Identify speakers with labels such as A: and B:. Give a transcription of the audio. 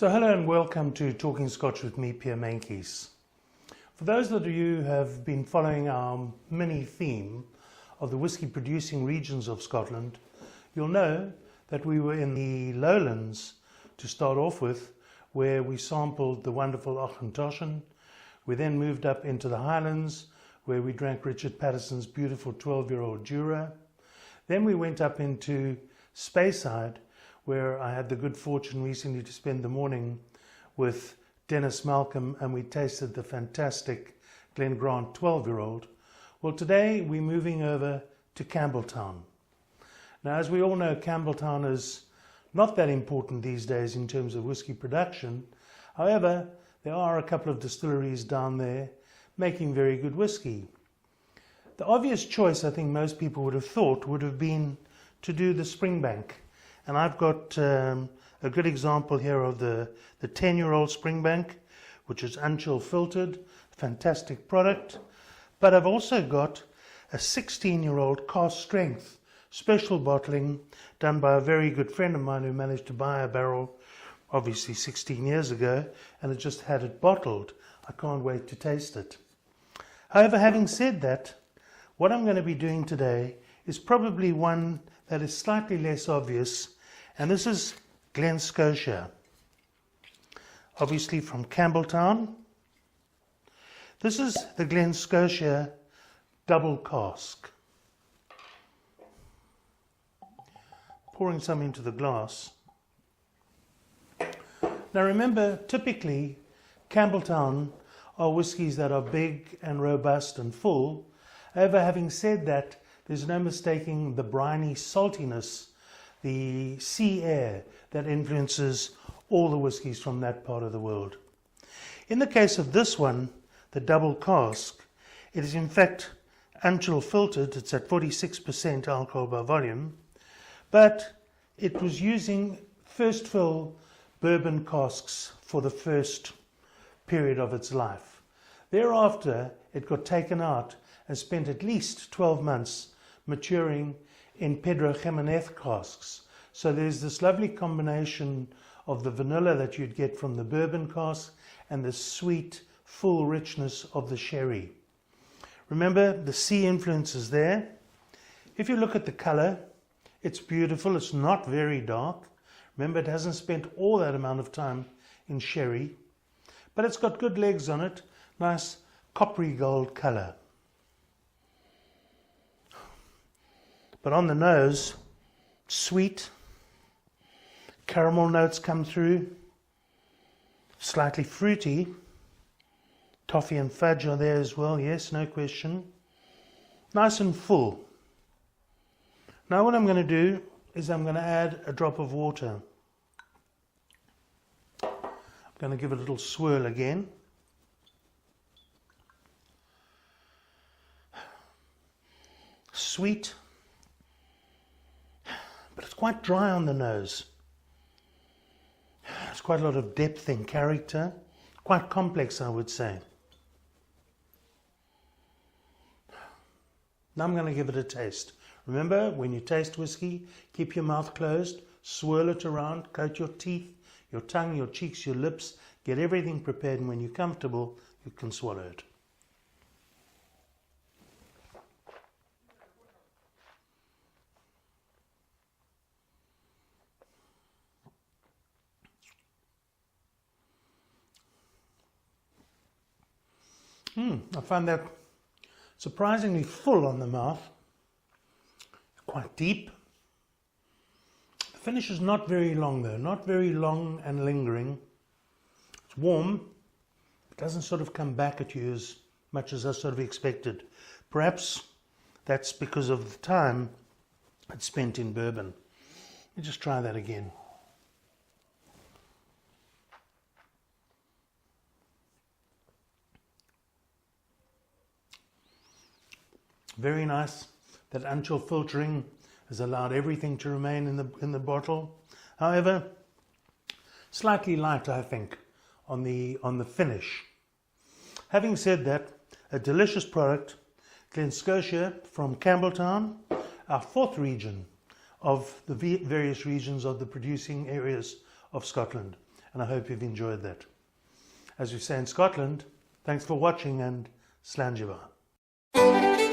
A: So hello and welcome to Talking Scotch with me, Pierre Meintjes. For those of you who have been following our mini theme of the whisky producing regions of Scotland, you'll know that we were in the lowlands to start off with, where we sampled the wonderful Auchentoshan. We then moved up into the Highlands, where we drank Richard Patterson's beautiful 12-year-old Jura. Then we went up into Speyside, where I had the good fortune recently to spend the morning with Dennis Malcolm, and we tasted the fantastic Glen 12-year-old. Well, today we're moving over to Campbeltown. Now, as we all know, Campbeltown is not that important these days in terms of whisky production. However, there are a couple of distilleries down there making very good whisky. The obvious choice, I think most people would have thought, would have been to do the Springbank. And I've got a good example here of the 10-year-old Springbank, which is unchill filtered, fantastic product. But I've also got a 16-year-old cask strength special bottling done by a very good friend of mine who managed to buy a barrel, obviously 16 years ago, and has just had it bottled. I can't wait to taste it. However, having said that, what I'm going to be doing today is probably one that is slightly less obvious, and this is Glen Scotia, obviously from Campbeltown. This is the Glen Scotia double cask. Pouring some into the glass. Now remember, typically Campbeltown are whiskies that are big and robust and full. However, having said that, there's no mistaking the briny saltiness, the sea air that influences all the whiskies from that part of the world. In the case of this one, the double cask, it is in fact unchill filtered. It's at 46% alcohol by volume, but it was using first fill bourbon casks for the first period of its life. Thereafter, it got taken out and spent at least 12 months maturing in Pedro Jimenez casks. So there's this lovely combination of the vanilla that you'd get from the bourbon cask and the sweet, full richness of the sherry. Remember, the sea influence is there. If you look at the color, it's beautiful. It's not very dark. Remember, it hasn't spent all that amount of time in sherry, but it's got good legs on it. Nice coppery gold color. But on the nose, sweet, caramel notes come through, slightly fruity, toffee and fudge are there as well, yes, no question. Nice and full. Now what I'm going to do is I'm going to add a drop of water. I'm going to give it a little swirl again. Sweet, but it's quite dry on the nose. There's quite a lot of depth in character, quite complex, I would say. Now I'm going to give it a taste. Remember, when you taste whiskey, keep your mouth closed, swirl it around, coat your teeth, your tongue, your cheeks, your lips, get everything prepared, and when you're comfortable, you can swallow it. I find that surprisingly full on the mouth, quite deep. The finish is not very long though, not very long and lingering. It's warm, it doesn't sort of come back at you as much as I sort of expected. Perhaps that's because of the time it's spent in bourbon. Let me just try that again. Very nice. That unchill filtering has allowed everything to remain in the bottle. However, slightly light, I think, on the finish. Having said that, a delicious product, Glen Scotia from Campbeltown, our fourth region of the various regions of the producing areas of Scotland. and I hope you've enjoyed that. As we say in Scotland, thanks for watching and slàinte mhath.